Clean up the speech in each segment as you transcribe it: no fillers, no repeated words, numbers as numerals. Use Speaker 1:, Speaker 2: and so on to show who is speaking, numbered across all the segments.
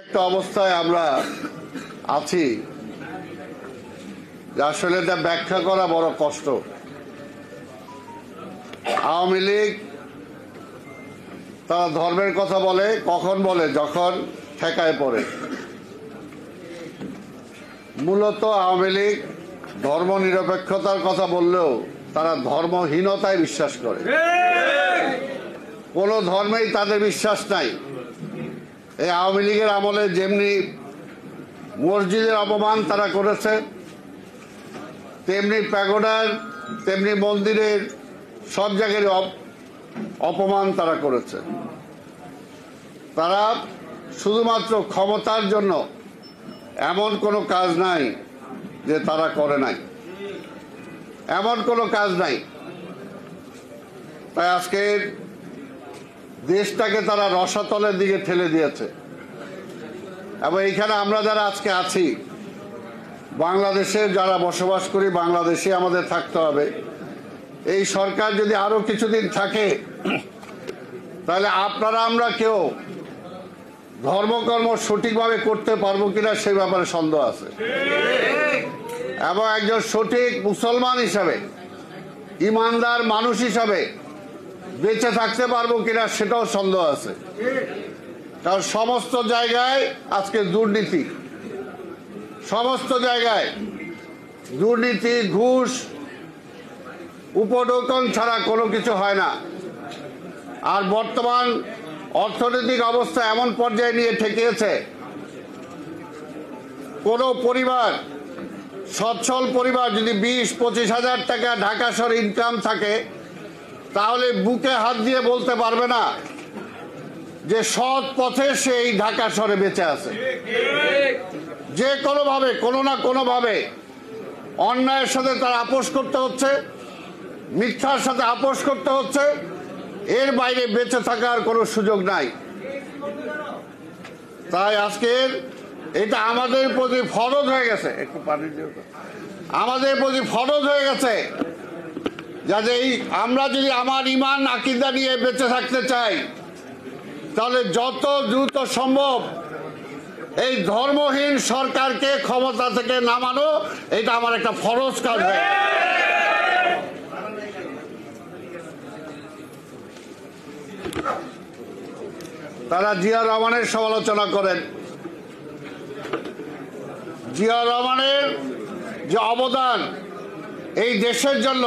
Speaker 1: একটা অবস্থায় আমরা আছি যে আসলে এটা ব্যাখ্যা করা বড় কষ্ট। আওয়ামী লীগ তারা ধর্মের কথা বলে, কখন বলে? যখন ঠেকায় পড়ে। মূলত আওয়ামী লীগ ধর্ম নিরপেক্ষতার কথা বললেও তারা ধর্মহীনতায় বিশ্বাস করে। কোনো ধর্মেই তাদের বিশ্বাস নাই। এই আওয়ামী লীগের আমলে যেমনি মসজিদের অপমান তারা করেছে, তেমনি প্যাগোডার, তেমনি মন্দিরের সব জায়গায় অপমান তারা করেছে। তারা শুধুমাত্র ক্ষমতার জন্য এমন কোনো কাজ নাই যে তারা করে নাই, এমন কোনো কাজ নাই। তাই আজকের দেশটাকে তারা রসাতলের দিকে ঠেলে দিয়েছে। এবং এইখানে আমরা যারা আজকে আছি, বাংলাদেশে যারা বসবাস করি, বাংলাদেশে আমাদের থাকতে হবে। এই সরকার যদি আরো কিছুদিন থাকে, তাহলে আপনারা আমরা কেউ ধর্মকর্ম সঠিকভাবে করতে পারবো কিনা সেই ব্যাপারে সন্দেহ আছে। এবং একজন সঠিক মুসলমান হিসাবে, ইমানদার মানুষ হিসাবে বেঁচে থাকতে পারবো কিনা সেটাও সন্দেহ আছে। কারণ সমস্ত জায়গায় আজকে দুর্নীতি, সমস্ত জায়গায় দুর্নীতি, ঘুষ, উপঢৌকন ছাড়া কোনো কিছু হয় না। আর বর্তমান অর্থনৈতিক অবস্থা এমন পর্যায়ে নিয়ে ঠেকিয়েছে, কোনো পরিবার, সচ্ছল পরিবার যদি 20-25 হাজার টাকা ঢাকা শহরে ইনকাম থাকে, তাহলে বুকে হাত দিয়ে বলতে পারবে না যে সৎ পথে সে এই ঢাকা শহরে বেঁচে আছে। যে কোনোভাবে, কোনো না কোনোভাবে অন্যায়ের সাথে তার আপোষ করতে হচ্ছে, মিথ্যার সাথে আপোষ করতে হচ্ছে। এর বাইরে বেঁচে থাকার কোনো সুযোগ নাই। তাই আজকের এটা আমাদের প্রতি ফরজ হয়ে গেছে, একটু পানি দিও, আমাদের প্রতি ফরজ হয়ে গেছে যাতে এই আমরা যদি আমার ঈমান আকীদা নিয়ে বেঁচে থাকতে চাই, তাহলে যত দ্রুত সম্ভব এই ধর্মহীন সরকারকে ক্ষমতা থেকে নামানো, এটা আমার একটা ফরজ কাজ হয়ে গেছে। তারা জিয়া রহমানের সমালোচনা করেন। জিয়া রহমানের যে অবদান এই দেশের জন্য,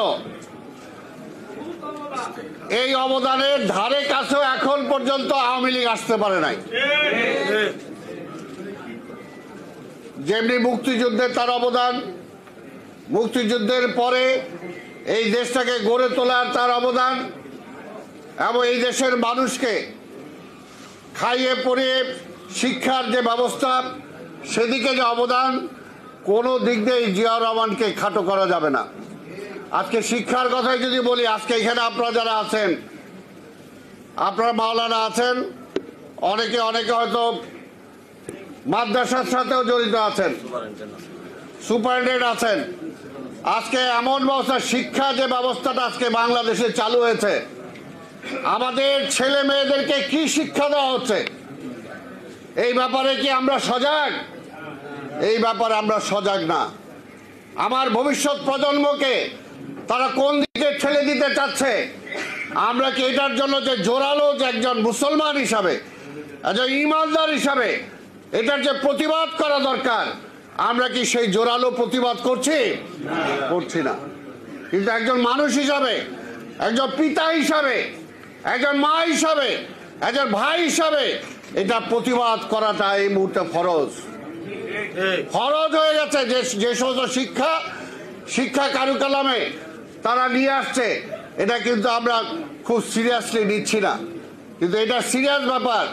Speaker 1: এই অবদানের ধারে কাছেও এখন পর্যন্ত আওয়ামী লীগ আসতে পারে নাই। যেমনি মুক্তিযুদ্ধে তার অবদান, মুক্তিযুদ্ধের পরে এই দেশটাকে গড়ে তোলার তার অবদান, এবং এই দেশের মানুষকে খাইয়ে পরিয়ে শিক্ষার যে ব্যবস্থা, সেদিকে যে অবদান, কোনো দিক দিয়ে জিয়াউর রহমানকে খাটো করা যাবে না। আজকে শিক্ষার কথাই যদি বলি, আজকে এখানে আপনারা যারা আছেন, আপনারা মাওলানা আছেন, অনেকে হয়তো মাদ্রাসার সাথেও জড়িত আছেন, সুপারিনটেন্ডেন্ট আছেন। আজকে এমন ব্যবস্থা, শিক্ষা যে ব্যবস্থাটা আজকে বাংলাদেশে চালু হয়েছে, আমাদের ছেলে মেয়েদেরকে কি শিক্ষা দেওয়া হচ্ছে, এই ব্যাপারে কি আমরা সজাগ? এই ব্যাপারে আমরা সজাগ না। আমার ভবিষ্যৎ প্রজন্মকে তারা কোন দিকে ঠেলে দিতে চাচ্ছে, আমরা কি এটার জন্য যে জোরালো, যে একজন মুসলমান হিসাবে, একজন ইমানদার হিসাবে এটার যে প্রতিবাদ করা দরকার, আমরা কি সেই জোরালো প্রতিবাদ করছি? করছি না। কিন্তু একজন মানুষ হিসাবে, একজন পিতা হিসাবে, একজন মা হিসাবে, একজন ভাই হিসাবে এটা প্রতিবাদ করাটা এই মুহূর্তে ফরজ হয়ে গেছে। যে সমস্ত শিক্ষা কারুকালামে তারা নিয়ে আসছে, এটা কিন্তু আমরা খুব সিরিয়াসলি নিচ্ছি না। কিন্তু এটা সিরিয়াস ব্যাপার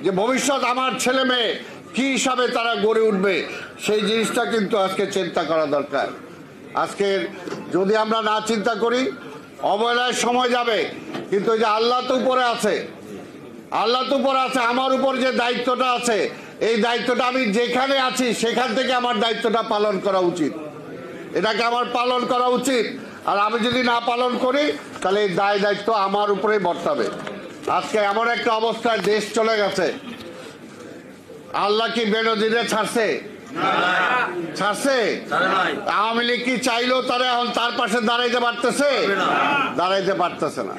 Speaker 1: যে ভবিষ্যৎ আমার ছেলে মেয়ে কি হিসাবে তারা গড়ে উঠবে, সেই জিনিসটা কিন্তু আজকে চিন্তা করা দরকার। আজকে যদি আমরা না চিন্তা করি, অবহেলায় সময় যাবে। কিন্তু যে আল্লাহ তো উপরে আছে, আল্লাহ তো উপরে আছে, আমার উপর যে দায়িত্বটা আছে, এই দায়িত্বটা আমি যেখানে আছি সেখান থেকে আমার দায়িত্বটা পালন করা উচিত। এটাকে আমার পালন করা উচিত। আর আমি যদি না পালন করি, তাহলে এই দায়িত্ব আমার উপরেই বর্তাবে। আজকে এমন একটা অবস্থায় দেশ চলে গেছে, আল্লাহ কি বেনজিরে ছাড়ছে? ছাড়ছে? আওয়ামী লীগ কি চাইলেও তারা এখন তার পাশে দাঁড়াইতে পারতেছে? দাঁড়াইতে পারতেছে না,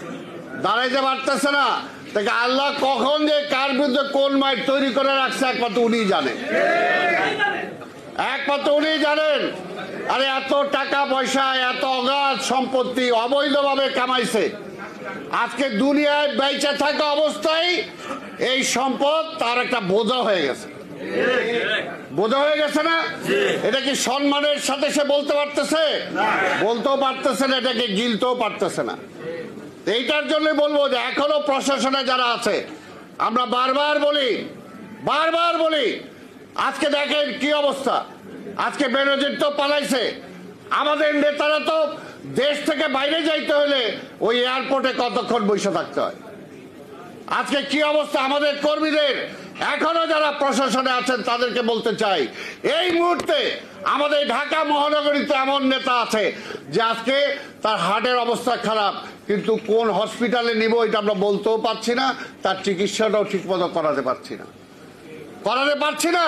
Speaker 1: দাঁড়াইতে পারতেছে না। দেখে আল্লাহ কখন যে কার বিরুদ্ধে কোন মাইট তৈরি করে রাখছে একমাত্র উনিই জানেন, একমাত্র উনিই জানেন। আরে এত টাকা পয়সা, এত অগাধ সম্পত্তি অবৈধভাবে কামাইছে, আজকে দুনিয়ায় বেঁচে থাকা অবস্থায় এই সম্পদ তার একটা বোঝা হয়ে গেছে, বোঝা হয়ে গেছে না? এটা কি সম্মানের সাথে সে বলতে পারতেছে? বলতেও পারতেছে না, এটাকে গিলতেও পারতেছে না। এইটার জন্য বলবো যে এখনো প্রশাসনে যারা আছে, আমরা বারবার বলি, আজকে দেখেন কি অবস্থা। আজকে বেনজির তো পালাইছে, আমাদের নেতারা তো দেশ থেকে বাইরে যাইতে হলে ওই এয়ারপোর্টে কতক্ষণ বসে থাকতে হয়। আজকে কি অবস্থা আমাদের কর্মীদের। এখনো যারা প্রশাসনে আছেন তাদেরকে বলতে চাই, এই মুহূর্তে আমাদের ঢাকা মহানগরীতে এমন নেতা আছে যে আজকে তার হার্টের অবস্থা খারাপ, কিন্তু কোন হসপিটালে নিব এটা আমরা বলতেও পারছি না, তার চিকিৎসাটাও ঠিক মতো করাতে পারছি না।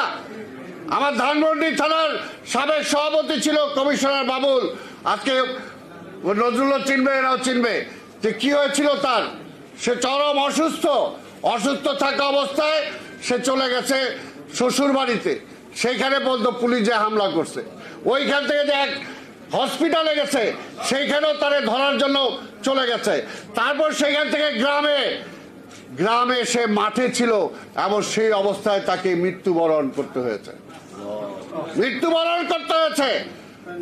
Speaker 1: আমার ধানমন্ডি থানার সাবেক সভাপতি ছিল কমিশনার বাবুল, আজকে নজরুলও চিনবে, এরাও চিনবে যে কি হয়েছিল তার। সে চরম অসুস্থ থাকা অবস্থায় সে চলে গেছে শ্বশুর বাড়িতে, সেইখানে পর্যন্ত পুলিশে হামলা করছে। ওইখান থেকে যে এক হসপিটালে গেছে সেইখানেও তারে ধরার জন্য চলে গেছে। তারপর সেইখান থেকে গ্রামে সে মাঠে ছিল, এবং সেই অবস্থায় তাকে মৃত্যুবরণ করতে হয়েছে।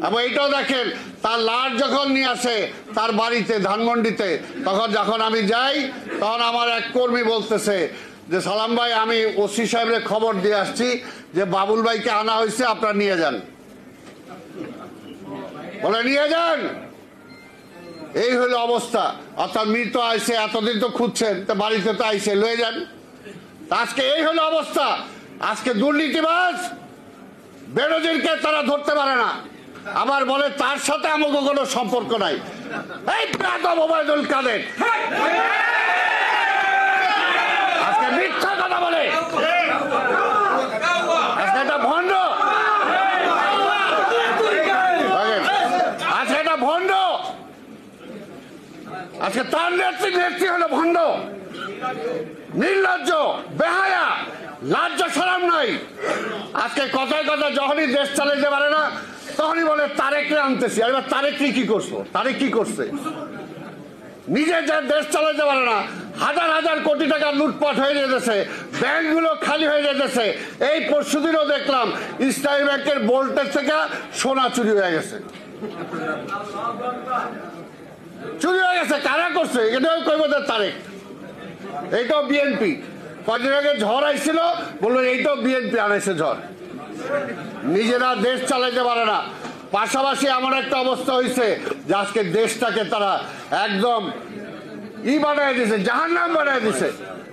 Speaker 1: এবং এইটাও দেখেন, তার লাশ যখন নিয়ে আসে তার বাড়িতে ধানমন্ডিতে, তখন যখন আমি যাই তখন আমার এক কর্মী বলতেছে যে সালাম ভাই, আমি ওসি সাহেবের খবর দিয়ে আসছি যে বাবুল ভাইকে আনা হয়েছে, আপনারা নিয়ে যান। বলে নিয়ে যান। এই হলো অবস্থা। অর্থাৎ মৃত আইসে, এতদিন তো খুঁজছেন, তো বাড়িতে তো আইসে, লয়ে যান। আজকে এই হলো অবস্থা। আজকে দুর্নীতিবাজ বেনজিরকে তারা ধরতে পারে না, আবার বলে তার সাথে আমাকে কোনো সম্পর্ক নাই। এই বেয়াদব ওবায়দুল কাদের আজকে মিথ্যা কথা বলে, আজকে এটা ভণ্ড, আজকে এটা ভণ্ড, আজকে তার নেত্রী হলো ভণ্ড, নির্লজ্জ, বেহায়া, লজ্জা শরম নাই। আজকে কথায় যখনই দেশ চালাইতে পারে না তখনই বলে তারেকরে আনতেছি। এবার তারেক কি করছো? তারেক কি করছে? নিজে যা দেশ চালাইতে পারে না, হাজার কোটি টাকা লুটপাট হয়ে যেতেছে, ব্যাংকগুলো খালি হয়ে যেতেছে। এই পরশুদিনও দেখলাম ইসলামী ব্যাংকের বোল্টের থেকে সোনা চুরি হয়ে গেছে। কারা করছে? এটাও কইব তারেক। এইটাও বিএনপি। কদিন আগে ঝড় আইছিল, বললো এইটাও বিএনপি আনাইছে ঝড়। নিজেরা দেশ চালাইতে পারে না। পাশাপাশি এমন একটা অবস্থা হয়েছে যে আজকে দেশটাকে তারা একদম বানায় দিছে, জাহান্নাম বানায় দিছে।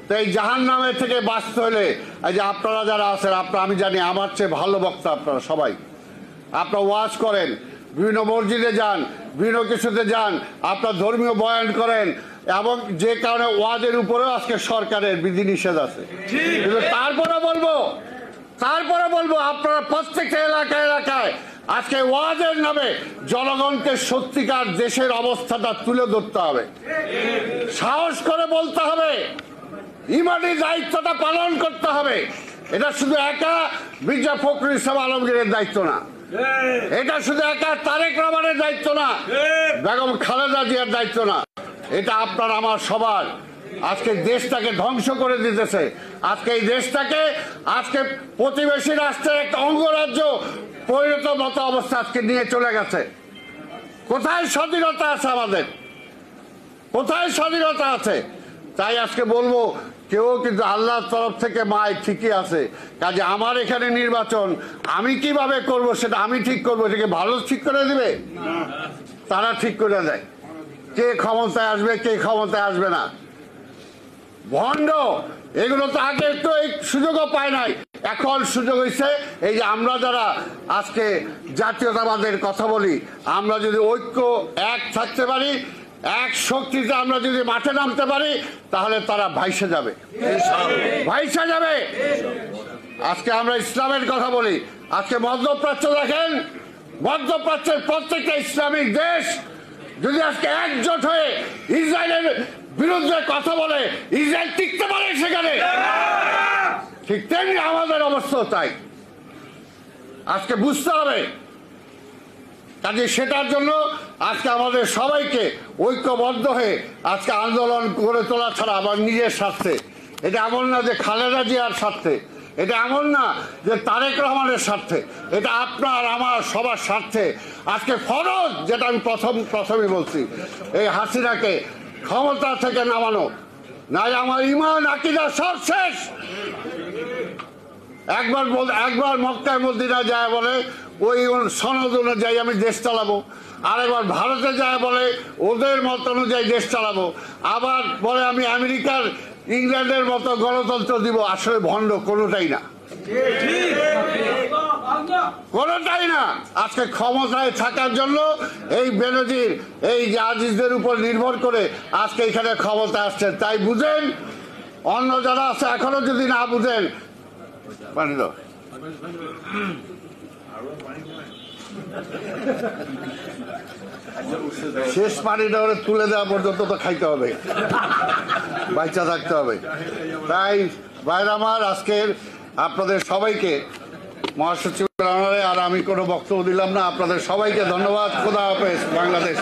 Speaker 1: তো এই জাহান্নামের থেকে বাঁচতে হলে এই যে আপনারা যারা আছেন, আমি জানি আমার চেয়ে ভালো বক্তা আপনারা সবাই, আপনারা ওয়াজ করেন, বিভিন্ন মসজিদে যান, বিভিন্ন কিছুতে যান, আপনার ধর্মীয় বয়ান করেন, এবং যে কারণে ওয়াজের উপরেও আজকে সরকারের বিধিনিষেধ আছে। কিন্তু তারপরে বলবো আপনারা প্রত্যেকটা এলাকায় আজকে ওয়াজের নামে জনগণকে সত্যিকার দেশের অবস্থাটা তুলে ধরতে হবে, সাহস করে বলতে হবে, ইমানি দায়িত্বটা পালন করতে হবে। এটা শুধু একা মির্জা ফখরুল ইসলাম আলমগীরের দায়িত্ব না, এটা শুধু একা তারেক রহমানের দায়িত্ব না, বেগম খালেদা জিয়ার দায়িত্ব না, এটা আপনার আমার সবার। আজকে দেশটাকে ধ্বংস করে দিতেছে। আজকে এই দেশটাকে আজকে প্রতিবেশী রাষ্ট্রের একটা অঙ্গরাজ্য পরিণত মতো অবস্থা আজকে নিয়ে চলে গেছে। কোথায় স্বাধীনতা আছে আমাদের? কোথায় স্বাধীনতা আছে? তাই আজকে বলবো, কেউ কিন্তু আল্লাহর তরফ থেকে মায় ঠিকই আছে। কাজে আমার এখানে নির্বাচন আমি কিভাবে করব সেটা আমি ঠিক করবো। এটাকে ভালো ঠিক করে দিবে? তারা ঠিক করে দেয় কে ক্ষমতায় আসবে, কে ক্ষমতায় আসবে না। ভণ্ড এগুলো তো আগে তো এই সুযোগও পায় নাই, এখন সুযোগ হয়েছে। এই যে আমরা যারা আজকে জাতীয়তাবাদের কথা বলি, আমরা যদি ঐক্য এক থাকতে পারি, এক শক্তিতে আমরা যদি মাঠে নামতে পারি, তাহলে তারা ভাইসে যাবে। আজকে আমরা ইসলামের কথা বলি, আজকে মধ্যপ্রাচ্য দেখেন, মধ্যপ্রাচ্যের প্রত্যেকটা ইসলামিক দেশ যদি আজকে একজোট হয়ে ইসরায়েলের বিরুদ্ধে কথা বলে, ইসরায়েল টিকতে পারে সেখানে। ঠিক তেমনি আমাদের অবস্থা তাই। আজকে বুঝতে হবে, কাজে সেটার জন্য আজকে আমাদের সবাইকে ঐক্যবদ্ধ হয়ে আজকে আন্দোলন করে তোলা ছাড়া আবার নিজের স্বার্থে, এটা এমন না যে খালেদা জিয়ার স্বার্থে, এটা এমন না যে তারেক রহমানের স্বার্থে, এটা আপনার আমার সবার স্বার্থে। আজকে ফরজ, যেটা আমি প্রথমে বলছি, এই হাসিনাকে ক্ষমতা থেকে নামানো, নাই আমার ইমান আকিদা সব শেষ। একবার মক্কায় মদিনা যায় বলে ওই সনদ অনুযায়ী আমি দেশ চালাবো, আরেকবার ভারতে যায় বলে ওদের মত অনুযায়ী দেশ চালাবো, আবার বলে আমি আমেরিকার ইংল্যান্ডের মতো গণতন্ত্র দিব। আসলে ভণ্ড কোনোটাই না, কোনোটাই না। আজকে ক্ষমতায় থাকার জন্য এই বেনজির, এই আজিজদের উপর নির্ভর করে আজকে এখানে ক্ষমতা আসছে। তাই বুঝেন, অন্য যারা আছে এখনো যদি না বুঝেন, পানি দাও, শেষ পানিটা ওরা তুলে দেওয়া পর্যন্ত তো খাইতে হবে, বাচ্চা থাকতে হবে। তাই ভাইরা আমার, আজকের আপনাদের সবাইকে মহাসচিবের অনারে আর আমি কোনো বক্তব্য দিলাম না। আপনাদের সবাইকে ধন্যবাদ। খোদা হাফেজ। বাংলাদেশ।